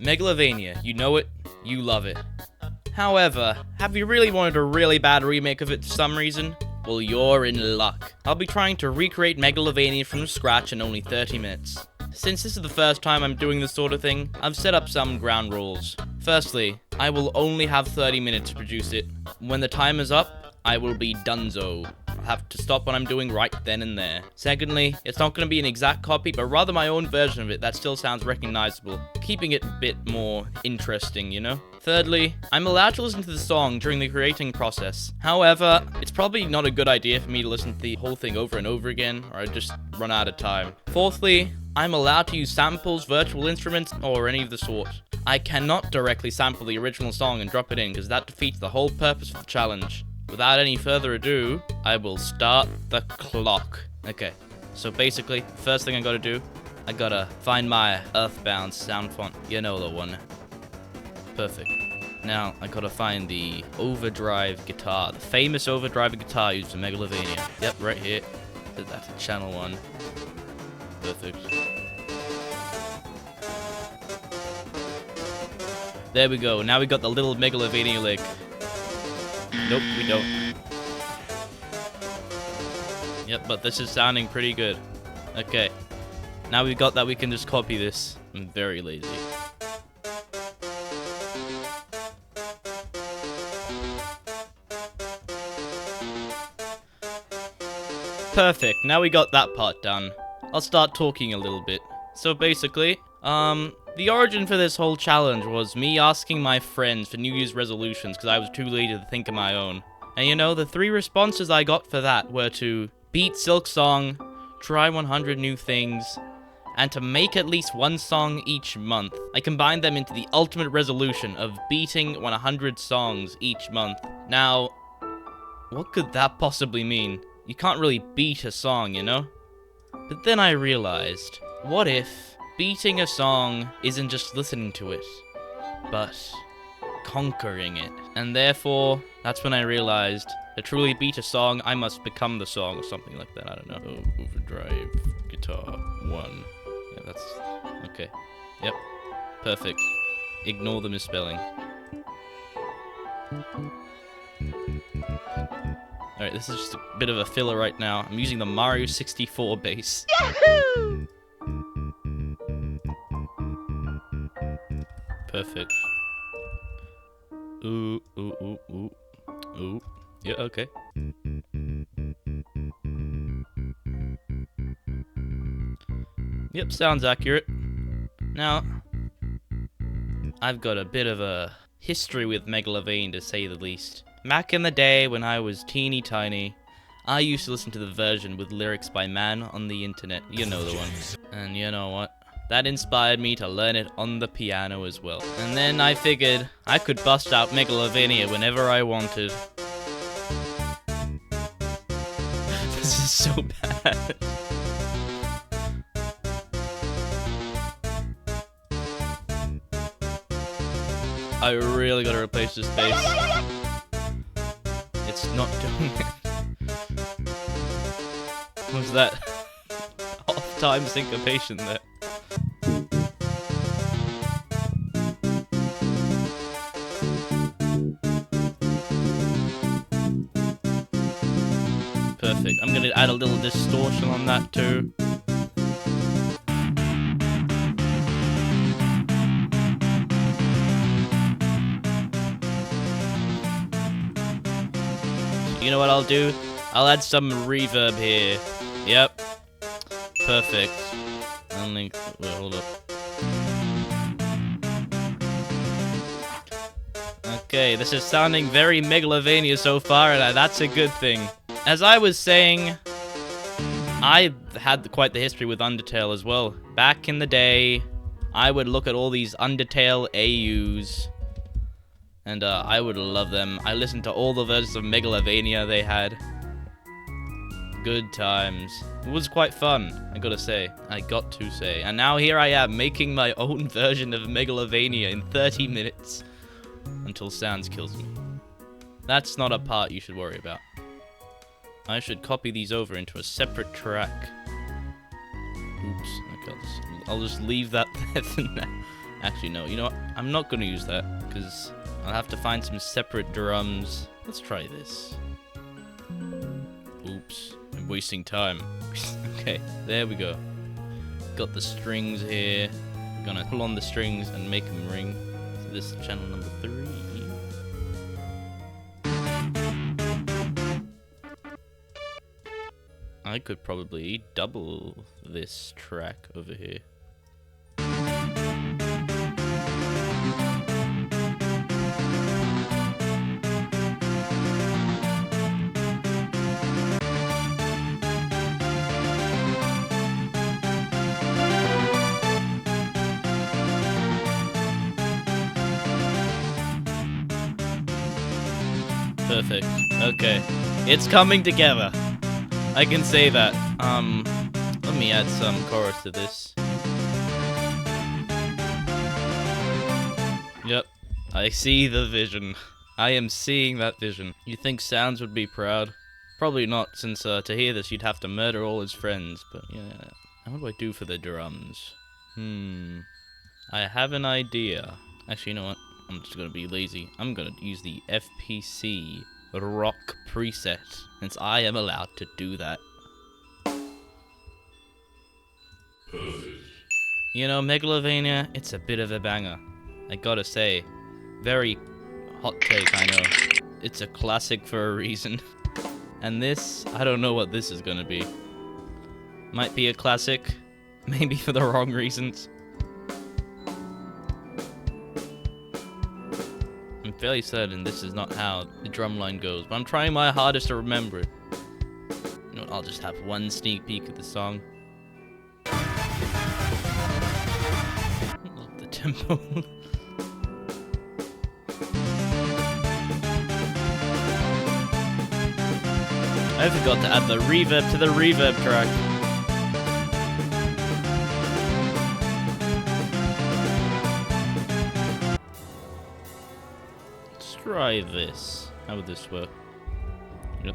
Megalovania, you know it, you love it. However, have you really wanted a really bad remake of it for some reason? Well, you're in luck. I'll be trying to recreate Megalovania from scratch in only 30 minutes. Since this is the first time I'm doing this sort of thing, I've set up some ground rules. Firstly, I will only have 30 minutes to produce it. When the time is up, I will be donezo. I'll have to stop what I'm doing right then and there. Secondly, it's not going to be an exact copy, but rather my own version of it that still sounds recognizable, keeping it a bit more interesting, you know? Thirdly, I'm allowed to listen to the song during the creating process. However, it's probably not a good idea for me to listen to the whole thing over and over again, or I'd just run out of time. Fourthly, I'm allowed to use samples, virtual instruments, or any of the sort. I cannot directly sample the original song and drop it in, because that defeats the whole purpose of the challenge. Without any further ado, I will start the clock. Okay, so basically, first thing I gotta do, I gotta find my Earthbound sound font. You know the one. Perfect. Now, I gotta find the overdrive guitar, the famous overdrive guitar used in Megalovania. Yep, right here. That's a channel 1. Perfect. There we go. Now we got the little Megalovania lick. Nope, we don't. Yep, but this is sounding pretty good. Okay. Now we've got that, we can just copy this. I'm very lazy. Perfect. Now we got that part done. I'll start talking a little bit. So basically, the origin for this whole challenge was me asking my friends for New Year's resolutions because I was too lazy to think of my own. And you know, the 3 responses I got for that were to beat Silk Song, try 100 new things, and to make at least 1 song each month. I combined them into the ultimate resolution of beating 100 songs each month. Now, what could that possibly mean? You can't really beat a song, you know? But then I realized, what if beating a song isn't just listening to it, but conquering it? And therefore, that's when I realized, to truly beat a song, I must become the song or something like that. I don't know. Oh, overdrive, guitar, 1. Yeah, that's... okay. Yep. Perfect. Ignore the misspelling. Alright, this is just a bit of a filler right now. I'm using the Mario 64 bass. Yahoo! Perfect. Ooh, ooh, ooh, ooh. Ooh. Yeah, okay. Yep, sounds accurate. Now, I've got a bit of a history with Megalovania, to say the least. Back in the day when I was teeny tiny, I used to listen to the version with lyrics by Man on the internet. You know the one. And you know what? That inspired me to learn it on the piano as well. And then I figured I could bust out Megalovania whenever I wanted. This is so bad. I really gotta replace this bass. It's not doing it. What was that? Off-time syncopation there. Perfect. I'm gonna add a little distortion on that too. You know what I'll do? I'll add some reverb here. Yep. Perfect. Only... wait, hold up. Okay, this is sounding very Megalovania so far, and that's a good thing. As I was saying, I had quite the history with Undertale as well. Back in the day, I would look at all these Undertale AUs, and I would love them. I listened to all the versions of Megalovania they had. Good times. It was quite fun, I gotta say. I got to say. And now here I am, making my own version of Megalovania in 30 minutes. Until Sans kills me. That's not a part you should worry about. I should copy these over into a separate track. Oops. Okay, I'll just leave that there for now. Actually, no. You know what? I'm not gonna use that, because I'll have to find some separate drums. Let's try this. Oops. I'm wasting time. Okay, there we go. Got the strings here. I'm gonna pull on the strings and make them ring. So this is channel number 3. I could probably double this track over here. Perfect. Okay. It's coming together. I can say that. Let me add some chorus to this. Yep. I see the vision. I am seeing that vision. You think Sans would be proud? Probably not, since to hear this you'd have to murder all his friends, but yeah. What do I do for the drums? I have an idea. Actually, you know what? I'm just gonna be lazy. I'm gonna use the FPC rock preset, since I am allowed to do that. You know, Megalovania, it's a bit of a banger. I gotta say. Very hot take, I know. It's a classic for a reason. And this, I don't know what this is gonna be. Might be a classic, maybe for the wrong reasons. I'm fairly certain this is not how the drum line goes, but I'm trying my hardest to remember it. You know what, I'll just have one sneak peek at the song. Love the tempo. I forgot to add the reverb to the reverb track. Let's try this. How would this work? Yep.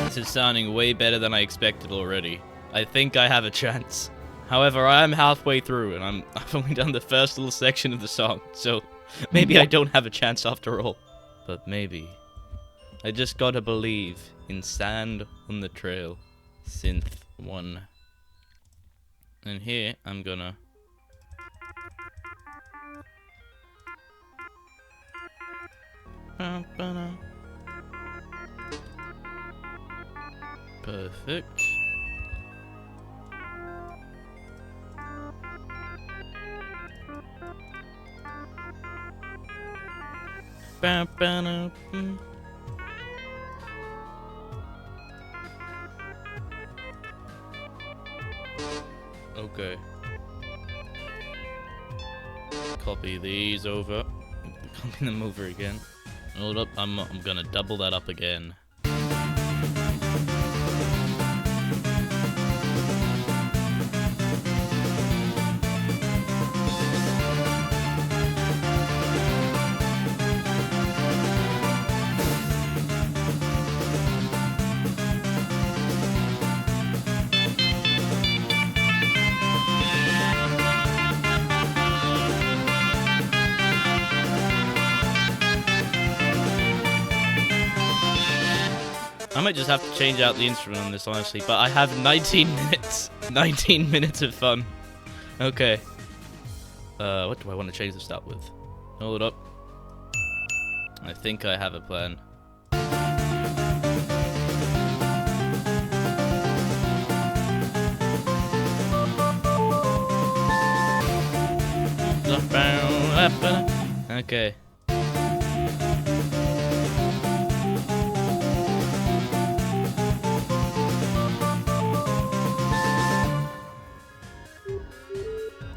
This is sounding way better than I expected already. I think I have a chance. However, I am halfway through, and I've only done the first little section of the song, so maybe I don't have a chance after all. But maybe. I just gotta believe in Sand on the Trail. Synth 1. And here, I'm gonna... Perfect. Okay. Copy these over. Copy them over again. Hold up, I'm gonna double that up again. I might just have to change out the instrument on this, honestly, but I have 19 minutes. 19 minutes of fun. Okay. What do I want to change this up with? Hold up. I think I have a plan. Okay.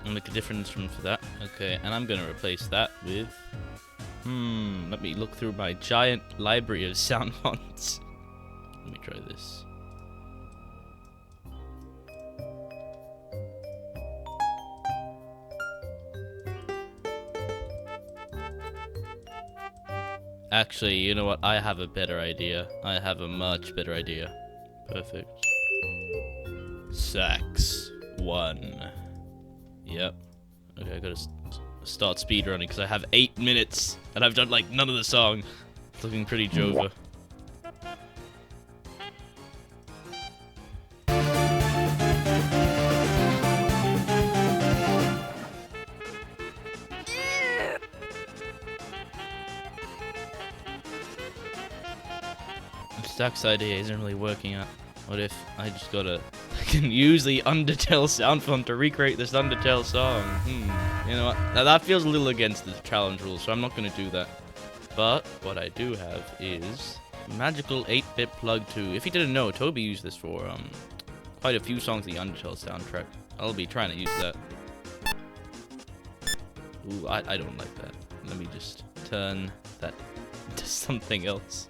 I'll make a different instrument for that. Okay, and I'm gonna replace that with... let me look through my giant library of sound fonts. Let me try this. Actually, you know what? I have a better idea. I have a much better idea. Perfect. Sax 1. Yep. Okay, I gotta start speedrunning because I have 8 minutes and I've done like none of the song. It's looking pretty Jova. Stack's idea isn't really working out. What if I just I can use the Undertale sound font to recreate this Undertale song? You know what? Now that feels a little against the challenge rules, so I'm not gonna do that. But what I do have is magical 8-bit plug 2. If you didn't know, Toby used this for quite a few songs in the Undertale soundtrack. I'll be trying to use that. Ooh, I don't like that. Let me just turn that into something else.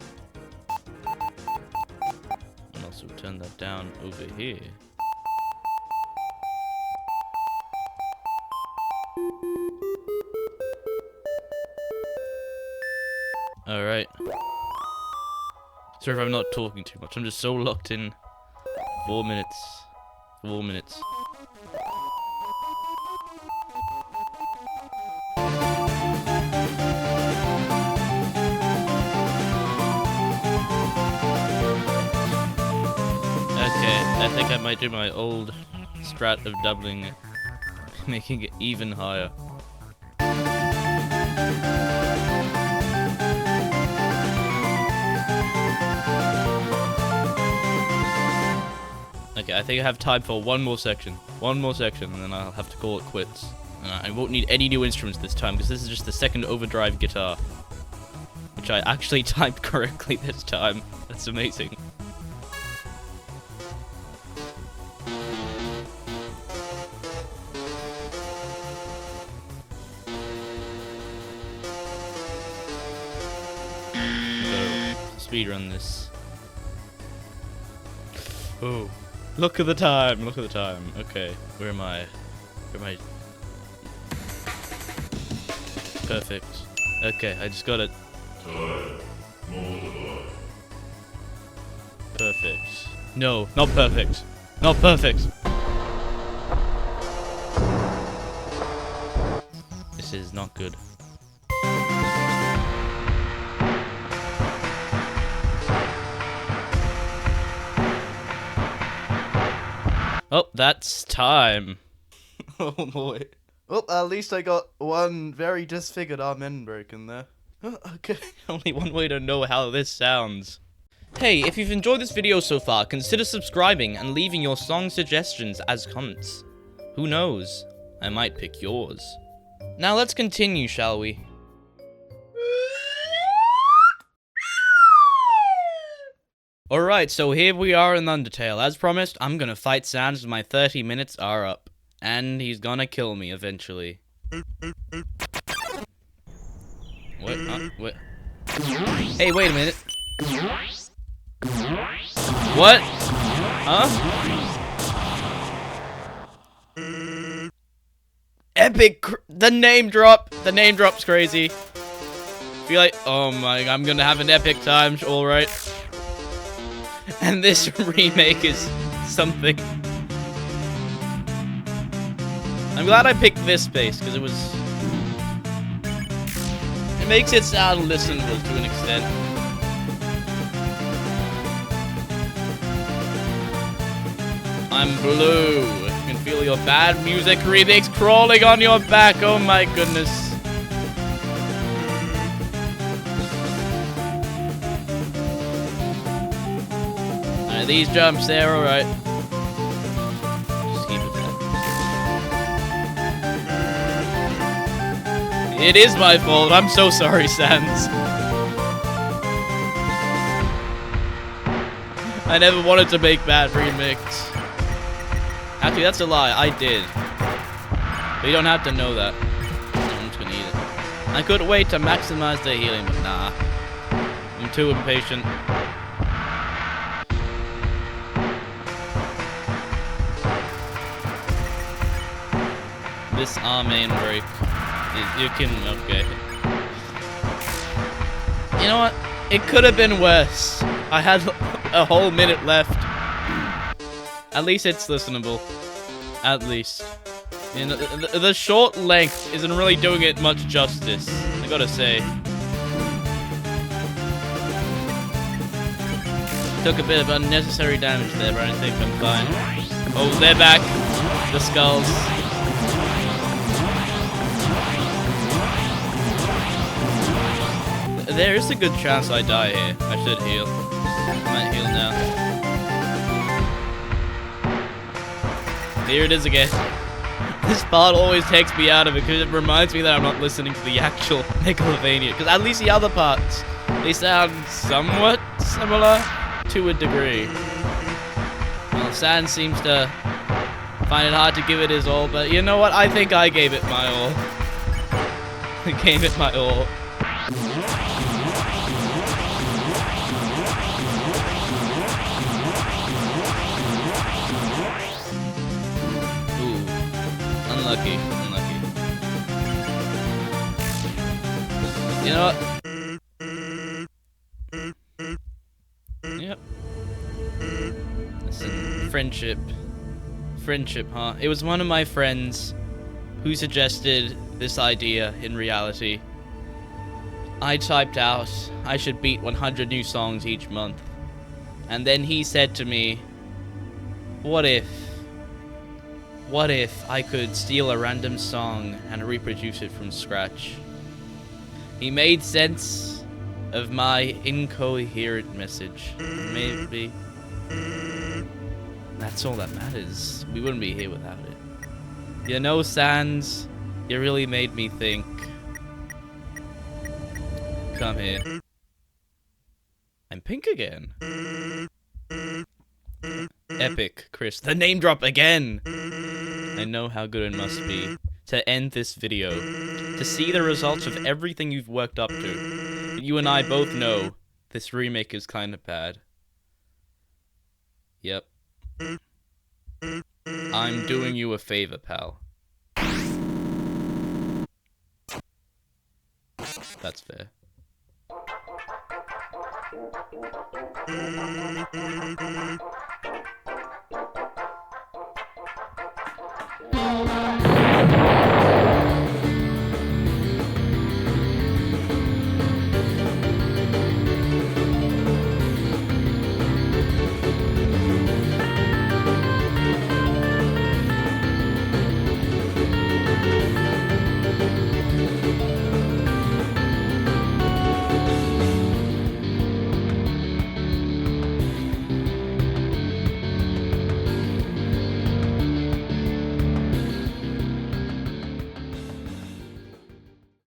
Also turn that down over here. Alright. Sorry if I'm not talking too much. I'm just so locked in. 4 minutes. 4 minutes. I think I might do my old strat of doubling it, making it even higher. Okay, I think I have time for one more section. One more section, and then I'll have to call it quits. And I won't need any new instruments this time, because this is just the second overdrive guitar. Which I actually typed correctly this time. That's amazing. Speedrun this. Oh, look at the time! Look at the time. Okay, where am I? Where am I? Perfect. Okay, I just got it. Perfect. No, not perfect. Not perfect. This is not good. Oh, that's time. Oh boy. Well, at least I got one very disfigured amen broken there. Oh, okay, only one way to know how this sounds. Hey, if you've enjoyed this video so far, consider subscribing and leaving your song suggestions as comments. Who knows? I might pick yours. Now let's continue, shall we? Alright, so here we are in Undertale. As promised, I'm gonna fight Sans when my 30 minutes are up. And he's gonna kill me eventually. What? What? Hey, wait a minute. What? Huh? Epic! The name drop! The name drop's crazy. Feel like, oh my, I'm gonna have an epic time, alright. And this remake is something. I'm glad I picked this bass, because it makes it sound listenable to an extent. I'm blue. You can feel your bad music remix crawling on your back. Oh my goodness. These jumps there, alright. Just keep it there. It is my fault. I'm so sorry, Sans. I never wanted to make bad remix. Actually, that's a lie. I did. But you don't have to know that. I'm just gonna eat it. I could wait to maximize the healing, but nah. I'm too impatient. This main break, you can, okay. You know what? It could have been worse. I had a whole minute left. At least it's listenable. At least. You know, the short length isn't really doing it much justice, I gotta say. Took a bit of unnecessary damage there, but I think I'm fine. Oh, they're back. The skulls. There is a good chance I die here. I should heal. I might heal now. Here it is again. This part always takes me out of it because it reminds me that I'm not listening to the actual Megalovania. Because at least the other parts, they sound somewhat similar to a degree. Well, San seems to find it hard to give it his all, but you know what? I think I gave it my all. I gave it my all. Unlucky. You know what? Yep. Listen, friendship. Friendship, huh? It was one of my friends who suggested this idea in reality. I typed out I should beat 100 new songs each month. And then he said to me, what if I could steal a random song and reproduce it from scratch? He made sense of my incoherent message. Maybe that's all that matters. We wouldn't be here without it. You know, Sans, you really made me think. Come here. I'm pink again. Epic, Chris. The name drop again! I know how good it must be to end this video, to see the results of everything you've worked up to. But you and I both know this remake is kind of bad. Yep. I'm doing you a favor, pal. That's fair.